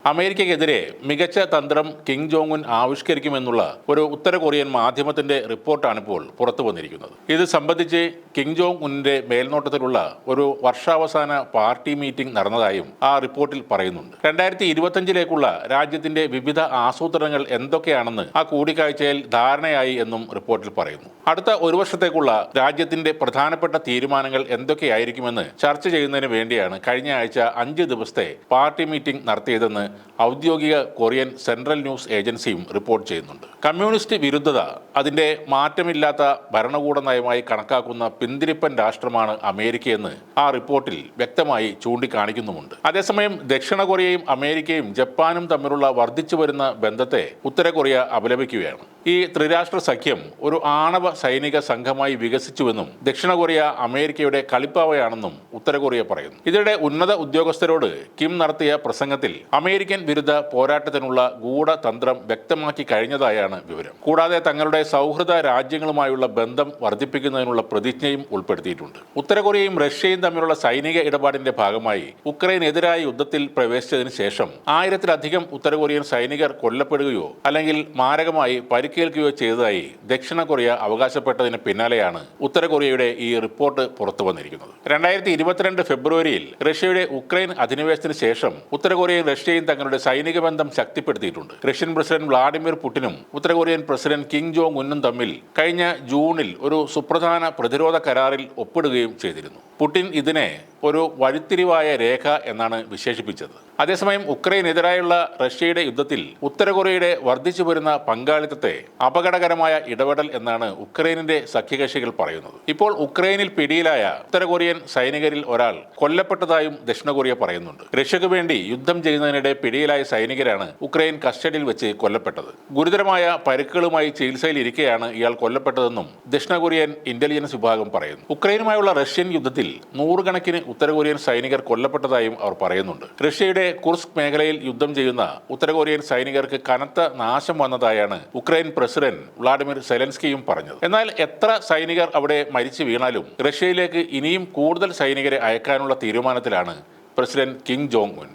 അമേരിക്കയ്ക്കെതിരെ മികച്ച തന്ത്രം Kim Jong Un ആവിഷ്കരിക്കുമെന്നുള്ള ഒരു ഉത്തര കൊറിയൻ മാധ്യമത്തിന്റെ റിപ്പോർട്ടാണിപ്പോൾ പുറത്തു വന്നിരിക്കുന്നത്. ഇത് സംബന്ധിച്ച് കിം ജോങ് ഉന്നിന്റെ മേൽനോട്ടത്തിലുള്ള ഒരു വർഷാവസാന പാർട്ടി മീറ്റിംഗ് നടന്നതായും ആ റിപ്പോർട്ടിൽ പറയുന്നുണ്ട്. 2025 രാജ്യത്തിന്റെ വിവിധ ആസൂത്രണങ്ങൾ എന്തൊക്കെയാണെന്ന് ആ കൂടിക്കാഴ്ചയിൽ ധാരണയായി എന്നും റിപ്പോർട്ടിൽ പറയുന്നു. അടുത്ത ഒരു വർഷത്തേക്കുള്ള രാജ്യത്തിന്റെ പ്രധാനപ്പെട്ട തീരുമാനങ്ങൾ എന്തൊക്കെയായിരിക്കുമെന്ന് ചർച്ച ചെയ്യുന്നതിന് വേണ്ടിയാണ് കഴിഞ്ഞ ആഴ്ച 5 ദിവസത്തെ പാർട്ടി മീറ്റിംഗ് നടത്തിയതെന്ന് ഔദ്യോഗിക കൊറിയൻ സെൻട്രൽ ന്യൂസ് ഏജൻസിയും റിപ്പോർട്ട് ചെയ്യുന്നുണ്ട്. കമ്മ്യൂണിസ്റ്റ് വിരുദ്ധത അതിന്റെ മാറ്റമില്ലാത്ത ഭരണകൂട നയമായി കണക്കാക്കുന്ന പിന്തിരിപ്പൻ രാഷ്ട്രമാണ് അമേരിക്കയെന്ന് ആ റിപ്പോർട്ടിൽ വ്യക്തമായി ചൂണ്ടിക്കാണിക്കുന്നുമുണ്ട്. അതേസമയം ദക്ഷിണ കൊറിയയും അമേരിക്കയും ജപ്പാനും തമ്മിലുള്ള വർദ്ധിച്ചു വരുന്ന ബന്ധത്തെ ഉത്തര കൊറിയ അപലപിക്കുകയാണ്. ഈ ത്രിരാഷ്ട്ര സഖ്യം ഒരു ആണവ സൈനിക സംഘമായി വികസിച്ചുവെന്നും ദക്ഷിണ കൊറിയ അമേരിക്കയുടെ കളിപ്പാവയാണെന്നും ഉത്തര കൊറിയ പറയുന്നു. ഇതിനിടെ ഉന്നത ഉദ്യോഗസ്ഥരോട് കിം നടത്തിയ പ്രസംഗത്തിൽ അമേരിക്കൻ വിരുദ്ധ പോരാട്ടത്തിനുള്ള ഗൂഢതന്ത്രം വ്യക്തമാക്കി കഴിഞ്ഞതായാണ് വിവരം. കൂടാതെ തങ്ങളുടെ സൗഹൃദ രാജ്യങ്ങളുമായുള്ള ബന്ധം വർദ്ധിപ്പിക്കുന്നതിനുള്ള പ്രതിജ്ഞയും ഉൾപ്പെടുത്തിയിട്ടുണ്ട്. ഉത്തര കൊറിയയും റഷ്യയും തമ്മിലുള്ള സൈനിക ഇടപാടിന്റെ ഭാഗമായി ഉക്രൈനെതിരായ യുദ്ധത്തിൽ പ്രവേശിച്ചതിന് ശേഷം 1000-ലധികം ഉത്തര കൊറിയൻ സൈനികർ കൊല്ലപ്പെടുകയോ അല്ലെങ്കിൽ മാരകമായി പരിക്കേൽക്കുകയോ ചെയ്തതായി ദക്ഷിണ കൊറിയ അവകാശപ്പെട്ടതിന് പിന്നാലെയാണ് ഉത്തര കൊറിയയുടെ ഈ റിപ്പോർട്ട് പുറത്തു വന്നിരിക്കുന്നത്. 2022 ഫെബ്രുവരിയിൽ റഷ്യയുടെ ഉക്രൈൻ അധിനിവേശത്തിന് ശേഷം ഉത്തര കൊറിയയും റഷ്യയും തങ്ങളുടെ സൈനിക ബന്ധം ശക്തിപ്പെടുത്തിയിട്ടുണ്ട്. റഷ്യൻ പ്രസിഡന്റ് വ്ളാഡിമിർ പുടിനും ഉത്തര കൊറിയൻ പ്രസിഡന്റ് കിം ജോങ് ഉന്നും തമ്മിൽ കഴിഞ്ഞ ജൂണിൽ ഒരു സുപ്രധാന പ്രതിരോധ കരാറിൽ ഒപ്പിടുകയും ചെയ്തിരുന്നു. പുടിൻ ഇതിനെ ഒരു വഴിത്തിരിവായ രേഖ എന്നാണ് വിശേഷിപ്പിച്ചത്. അതേസമയം ഉക്രൈനെതിരായുള്ള റഷ്യയുടെ യുദ്ധത്തിൽ ഉത്തര കൊറിയയുടെ വർദ്ധിച്ചു വരുന്ന പങ്കാളിത്തത്തെ അപകടകരമായ ഇടപെടൽ എന്നാണ് ഉക്രൈനിന്റെ സഖ്യകക്ഷികൾ പറയുന്നത്. ഇപ്പോൾ ഉക്രൈനിൽ പിടിയിലായ ഉത്തര കൊറിയൻ സൈനികരിൽ ഒരാൾ കൊല്ലപ്പെട്ടതായും ദക്ഷിണ കൊറിയ പറയുന്നുണ്ട്. റഷ്യക്ക് വേണ്ടി യുദ്ധം ചെയ്യുന്നതിനിടെ പിടിയിലായ സൈനികരാണ് ഉക്രൈൻ കസ്റ്റഡിയിൽ വെച്ച് കൊല്ലപ്പെട്ടത്. ഗുരുതരമായ പരിക്കുകളുമായി ചികിത്സയിൽ ഇരിക്കെയാണ് ഇയാൾ കൊല്ലപ്പെട്ടതെന്നും ദക്ഷിണ കൊറിയൻ ഇന്റലിജൻസ് വിഭാഗം പറയുന്നു. ഉക്രൈനുമായുള്ള റഷ്യൻ യുദ്ധത്തിൽ നൂറുകണക്കിന് ഉത്തര കൊറിയൻ സൈനികർ കൊല്ലപ്പെട്ടതായും അവർ പറയുന്നുണ്ട്. റഷ്യയുടെ കുർസ്ക് മേഖലയിൽ യുദ്ധം ചെയ്യുന്ന ഉത്തര കൊറിയൻ സൈനികർക്ക് കനത്ത നാശം വന്നതായാണ് ഉക്രൈൻ പ്രസിഡന്റ് വ്ളാഡിമിർ സെലൻസ്കിയും പറഞ്ഞത്. എന്നാൽ എത്ര സൈനികർ അവിടെ മരിച്ചു വീണാലും റഷ്യയിലേക്ക് ഇനിയും കൂടുതൽ സൈനികരെ അയക്കാനുള്ള തീരുമാനത്തിലാണ് പ്രസിഡന്റ് കിം ജോങ് ഉൻ.